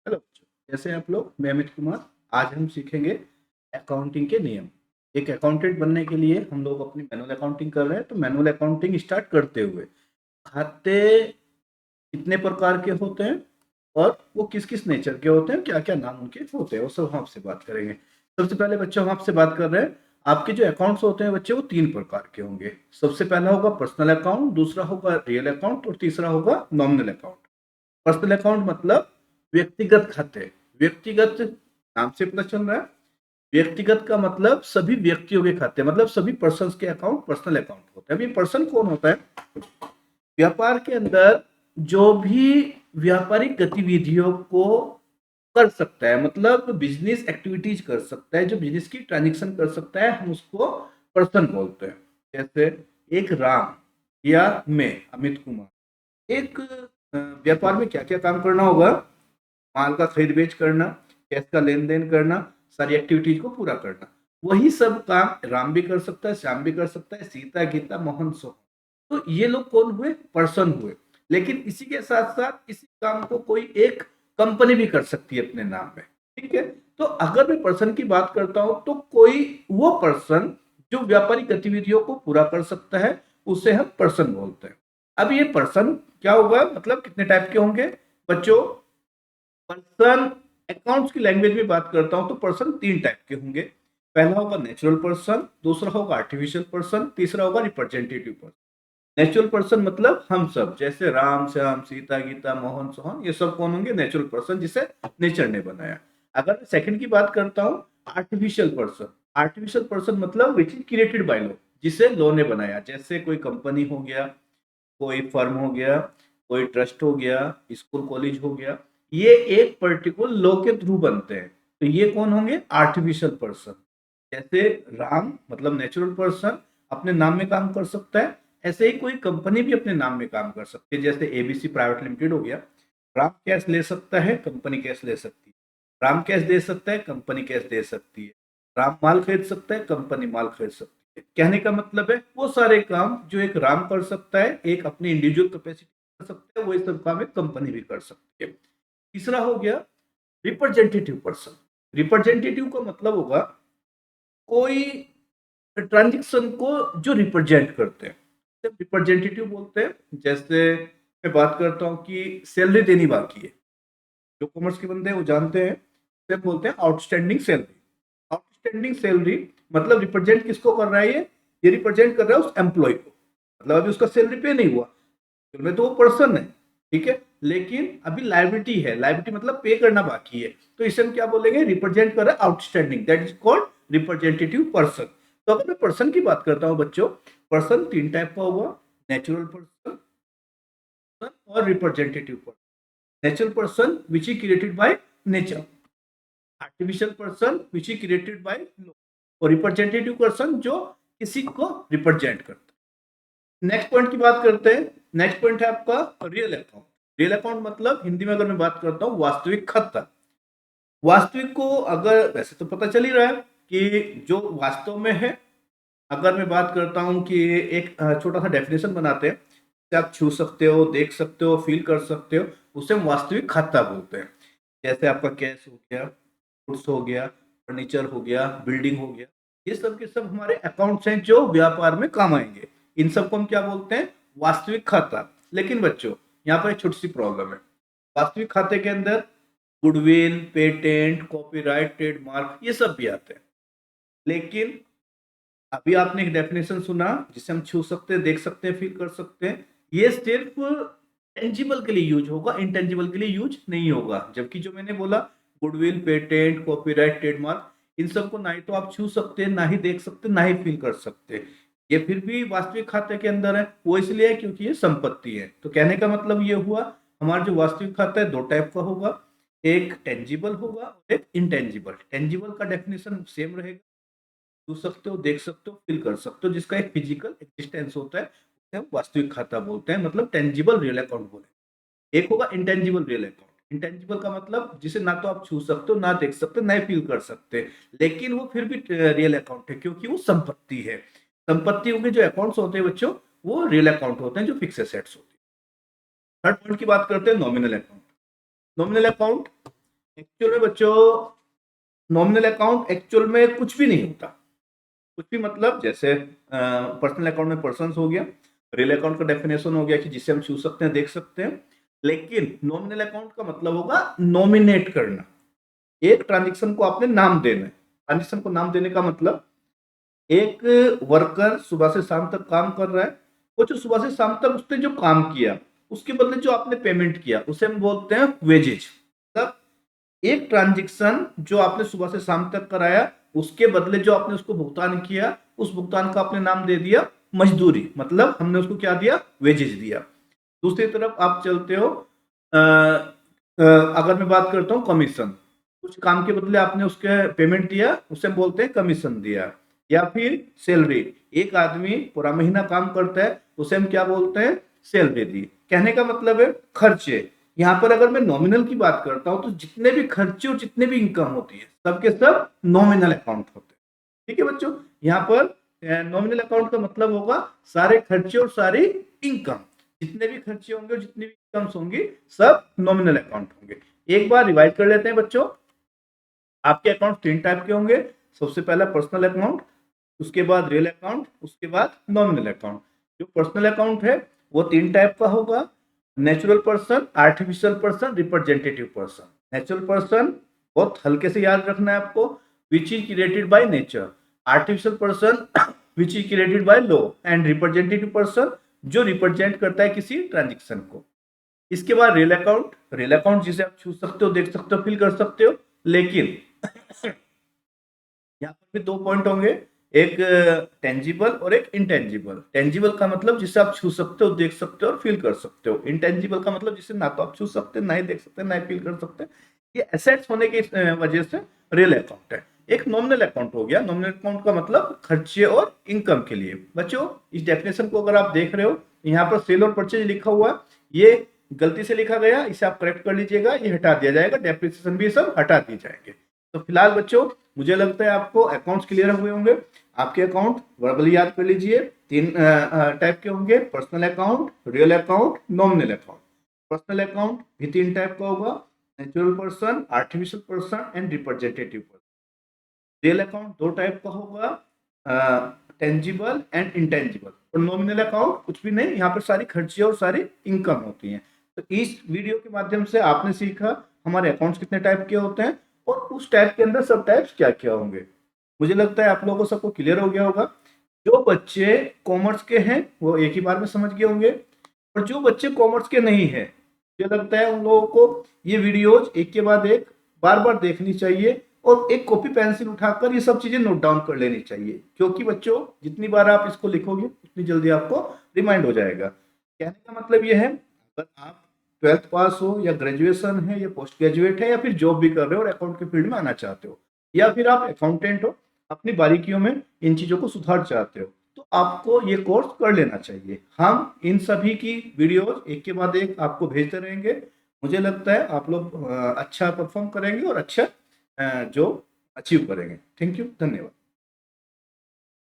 Hello बच्चों, कैसे हैं आप लोग। मैं अमित कुमार। आज हम सीखेंगे अकाउंटिंग के नियम। एक अकाउंटेंट बनने के लिए हम लोग अपनी मैनुअल अकाउंटिंग कर रहे हैं, तो मैनुअल अकाउंटिंग स्टार्ट करते हुए खाते कितने प्रकार के होते हैं और वो किस किस नेचर के होते हैं, क्या क्या नाम उनके होते हैं, वो सब हम आपसे बात करेंगे। सबसे पहले बच्चों हम आपसे बात कर रहे हैं, आपके जो अकाउंट्स होते हैं बच्चे वो तीन प्रकार के होंगे। सबसे पहला होगा पर्सनल अकाउंट, दूसरा होगा रियल अकाउंट और तीसरा होगा नॉमिनल अकाउंट। पर्सनल अकाउंट मतलब व्यक्तिगत खाते। व्यक्तिगत नाम से पता चल रहा है। व्यक्तिगत का मतलब सभी व्यक्तियों के खाते, मतलब सभी पर्सन्स के अकाउंट पर्सनल अकाउंट होते हैं। अभी पर्सन कौन होता है? व्यापार के अंदर जो भी व्यापारिक गतिविधियों को कर सकता है, मतलब बिजनेस एक्टिविटीज कर सकता है, जो बिजनेस की ट्रांजेक्शन कर सकता है, हम उसको पर्सन बोलते हैं। जैसे एक राम या मैं अमित कुमार, एक व्यापार में क्या क्या काम करना होगा? माल का खरीद बेच करना, कैश का लेन देन करना, सारी एक्टिविटीज को पूरा करना। वही सब काम राम भी कर सकता है, श्याम भी कर सकता है, सीता, गीता, मोहन, सोहन। तो ये लोग कौन हुए? पर्सन हुए। लेकिन इसी के साथ साथ इसी काम को कोई एक कंपनी भी कर सकती है अपने नाम में। ठीक है। तो अगर मैं पर्सन की बात करता हूं तो कोई वो पर्सन जो व्यापारिक गतिविधियों को पूरा कर सकता है, उसे हम पर्सन बोलते हैं। अब ये पर्सन क्या होगा, मतलब कितने टाइप के होंगे बच्चों? पर्सन अकाउंट्स की लैंग्वेज में बात करता हूं तो पर्सन तीन टाइप के होंगे। पहला होगा नेचुरल पर्सन, दूसरा होगा आर्टिफिशियल पर्सन, तीसरा होगा रिप्रेजेंटेटिव पर्सन। नेचुरल पर्सन मतलब हम सब, जैसे राम, श्याम, सीता, गीता, मोहन, सोहन, ये सब कौन होंगे? नेचुरल पर्सन, जिसे नेचर ने बनाया। अगर सेकंड की बात करता हूं, आर्टिफिशियल पर्सन। आर्टिफिशियल पर्सन मतलब which is created by law, जिसे लॉ ने बनाया। जैसे कोई कंपनी हो गया, कोई फर्म हो गया, कोई ट्रस्ट हो गया, स्कूल कॉलेज हो गया, ये एक पर्टिकुलर लॉ के थ्रू बनते हैं। तो ये कौन होंगे? Artificial person. जैसे राम मतलब नेचुरल पर्सन अपने नाम में काम कर सकता है, ऐसे ही कोई कंपनी भी अपने नाम में काम कर सकती है। जैसे एबीसी प्राइवेट लिमिटेड हो गया, राम कैश ले सकता है, कंपनी कैश ले सकती है। राम कैश दे सकता है, कंपनी कैश दे सकती है। राम माल खरीद सकता है, कंपनी माल खरीद सकती है। कहने का मतलब है वो सारे काम जो एक राम कर सकता है, एक अपनी इंडिविजुअल कैपेसिटी कर सकता है, वही सब काम एक कंपनी भी कर सकती है। तीसरा हो गया रिप्रेजेंटेटिव पर्सन। रिप्रेजेंटेटिव का मतलब होगा कोई ट्रांजेक्शन को जो रिप्रेजेंट करते हैं, जब रिप्रेजेंटेटिव बोलते हैं। जैसे मैं बात करता हूँ कि सैलरी देनी बाकी है, जो कॉमर्स के बंदे हैं वो जानते हैं, सब बोलते हैं आउटस्टैंडिंग सैलरी। आउटस्टैंडिंग सैलरी मतलब रिप्रेजेंट किसको कर रहा है? ये रिप्रेजेंट कर रहा है उस एम्प्लॉय को। मतलब अभी उसका सैलरी पे नहीं हुआ, में तो वो पर्सन है, ठीक है, लेकिन अभी लाइबिलिटी है। लाइबिलिटी मतलब पे करना बाकी है, तो इसे हम क्या बोलेंगे? रिप्रेजेंट कर रहा है outstanding, that is called representative person. तो अगर मैं पर्सन की बात करता हूं बच्चों, पर्सन तीन टाइप का होगा, नेचुरल पर्सन और representative person. Natural person which is created by nature, artificial person which is created by law, और रिप्रेजेंटेटिव पर्सन जो किसी को रिप्रेजेंट करता है। नेक्स्ट पॉइंट की बात करते हैं। नेक्स्ट पॉइंट है आपका रियल अकाउंट। रियल अकाउंट मतलब हिंदी में अगर मैं बात करता हूं, वास्तविक खाता। वास्तविक को अगर वैसे तो पता चल ही रहा है कि जो वास्तव में है। अगर मैं बात करता हूं कि एक छोटा सा डेफिनेशन बनाते हैं, जिसे आप छू सकते हो, देख सकते हो, फील कर सकते हो, उसे हम वास्तविक खाता बोलते हैं। जैसे आपका कैश हो गया, गुड्स हो गया, फर्नीचर हो गया, बिल्डिंग हो गया, ये सब के सब हमारे अकाउंट्स हैं जो व्यापार में काम आएंगे। इन सबको हम क्या बोलते हैं? वास्तविक खाता। लेकिन बच्चों, यहाँ पर एक छोटी सी प्रॉब्लम है। वास्तविक खाते के अंदर गुडविल, पेटेंट, कॉपीराइट, ट्रेडमार्क, ये सब भी आते हैं। लेकिन अभी आपने एक डेफिनेशन सुना जिसे हम छू सकते हैं, देख सकते हैं, फील कर सकते हैं, ये सिर्फ टेंजिबल के लिए यूज होगा, इंटेंजिबल के लिए यूज नहीं होगा। जबकि जो मैंने बोला, गुडविल, पेटेंट, कॉपीराइट, ट्रेडमार्क, इन सबको ना ही तो आप छू सकते हैं, ना ही देख सकते, ना ही फील कर सकते। ये फिर भी वास्तविक खाते के अंदर है। वो इसलिए है क्योंकि ये संपत्ति है। तो कहने का मतलब ये हुआ, हमारा जो वास्तविक खाता है दो टाइप का होगा, एक टेंजिबल होगा और एक इंटेंजिबल। टेंजिबल का डेफिनेशन सेम रहेगा, छू सकते हो, देख सकते हो, फील कर सकते हो, जिसका एक फिजिकल एग्जिस्टेंस होता है, उसे हम वास्तविक खाता बोलते हैं, मतलब टेंजिबल रियल अकाउंट बोले। एक होगा इंटेंजिबल रियल अकाउंट। इंटेंजिबल का मतलब जिसे ना तो आप छू सकते हो, ना देख सकते, ना फील कर सकते, लेकिन वो फिर भी रियल अकाउंट है क्योंकि वो संपत्ति है। संपत्तियों के जो अकाउंट्स होते हैं बच्चों, वो रियल अकाउंट होते हैं, जो फिक्स एसेट्स होते हैं। थर्ड पॉइंट की बात करते हैं, nominal account. Nominal account actual में बच्चों नॉमिनल अकाउंट एक्चुअल में कुछ भी नहीं होता। कुछ भी मतलब जैसे पर्सनल अकाउंट में पर्सन्स हो गया, रियल अकाउंट का डेफिनेशन हो गया कि जिसे हम छू सकते हैं, देख सकते हैं। लेकिन नॉमिनल अकाउंट का मतलब होगा नॉमिनेट करना। एक ट्रांजेक्शन को आपने नाम देना है। ट्रांजेक्शन को नाम देने का मतलब एक वर्कर सुबह से शाम तक काम कर रहा है, वो जो सुबह से शाम तक उसने जो काम किया उसके बदले जो आपने पेमेंट किया उसे हम बोलते हैं वेजेज। मतलब एक ट्रांजेक्शन जो आपने सुबह से शाम तक कराया उसके बदले जो आपने उसको भुगतान किया, उस भुगतान का आपने नाम दे दिया मजदूरी, मतलब हमने उसको क्या दिया, वेजेज दिया। दूसरी तरफ आप चलते हो, अगर मैं बात करता हूँ कमीशन, कुछ काम के बदले आपने उसके पेमेंट दिया, उसे हम बोलते हैं कमीशन दिया। या फिर सैलरी, एक आदमी पूरा महीना काम करता है उसे हम क्या बोलते हैं, सैलरी दी। कहने का मतलब है खर्चे। यहाँ पर अगर मैं नॉमिनल की बात करता हूँ तो जितने भी खर्चे और जितने भी इनकम होती है सबके सब नॉमिनल अकाउंट होते हैं। ठीक है बच्चों, यहाँ पर नॉमिनल अकाउंट का मतलब होगा सारे खर्चे और सारी इनकम, जितने भी खर्चे होंगे और जितनी भी इनकम्स होंगी सब नॉमिनल अकाउंट होंगे। एक बार रिवाइज कर लेते हैं बच्चों। आपके अकाउंट तीन टाइप के होंगे। सबसे पहला पर्सनल अकाउंट, उसके बाद रियल अकाउंट, उसके बाद नॉमिनल अकाउंट। जो पर्सनल अकाउंट है वो तीन टाइप का होगा, natural person, artificial person, representative person. Natural person बहुत हल्के से याद रखना है आपको, which is created by nature. Artificial person which is created by law. And representative person जो रिप्रेजेंट करता है किसी ट्रांजेक्शन को। इसके बाद रियल अकाउंट, रियल अकाउंट जिसे आप छू सकते हो, देख सकते हो, फील कर सकते हो। लेकिन यहाँ पर भी दो पॉइंट होंगे, एक टेंजिबल और एक इंटेंजिबल। टेंजिबल का मतलब जिसे आप छू सकते हो, देख सकते हो और फील कर सकते हो। इंटेंजिबल का मतलब जिसे ना तो आप छू सकते, ना ही देख सकते, ना ही फील कर सकते। ये एसेट्स होने की वजह से रियल अकाउंट है। एक नॉमिनल अकाउंट हो गया। नॉमिनल अकाउंट का मतलब खर्चे और इनकम के लिए। बच्चों इस डेफिनेशन को अगर आप देख रहे हो, यहाँ पर सेल और परचेज लिखा हुआ है, ये गलती से लिखा गया, इसे आप करेक्ट कर लीजिएगा, ये हटा दिया जाएगा, डेप्रिसिएशन भी सब हटा दिए जाएंगे। तो फिलहाल बच्चों मुझे लगता है आपको अकाउंट्स क्लियर हुए होंगे। आपके अकाउंट वर्बली याद कर लीजिए, तीन टाइप के होंगे, personal account, real account, nominal account. Personal account भी तीन टाइप का होगा, natural person, artificial person and representative person. Real account दो टाइप का होगा, टेंजिबल एंड इंटेंजिबल। और नॉमिनल अकाउंट कुछ भी नहीं, यहाँ पर सारी खर्चे और सारी इनकम होती हैं। तो इस वीडियो के माध्यम से आपने सीखा हमारे अकाउंट्स कितने टाइप के होते हैं और उस टाइप के अंदर सब टाइप्स क्या क्या होंगे। मुझे लगता है आप लोगों को सबको क्लियर हो गया होगा। जो बच्चे कॉमर्स के हैं वो एक ही बार में समझ गए होंगे, और जो बच्चे कॉमर्स के नहीं है मुझे लगता है उन लोगों को ये वीडियोज एक के बाद एक बार बार देखनी चाहिए और एक कॉपी पेंसिल उठाकर ये सब चीजें नोट डाउन कर लेनी चाहिए। क्योंकि बच्चों जितनी बार आप इसको लिखोगे उतनी जल्दी आपको रिमाइंड हो जाएगा। कहने का मतलब ये है, अगर आप 12th पास हो या ग्रेजुएशन है या पोस्ट ग्रेजुएट है या फिर जॉब भी कर रहे हो और अकाउंट के फील्ड में आना चाहते हो, या फिर आप अकाउंटेंट हो, अपनी बारीकियों में इन चीजों को सुधार चाहते हो, तो आपको ये कोर्स कर लेना चाहिए। हम इन सभी की वीडियोस एक के बाद एक आपको भेजते रहेंगे। मुझे लगता है आप लोग अच्छा परफॉर्म करेंगे और अच्छा जो अचीव करेंगे। थैंक यू, धन्यवाद।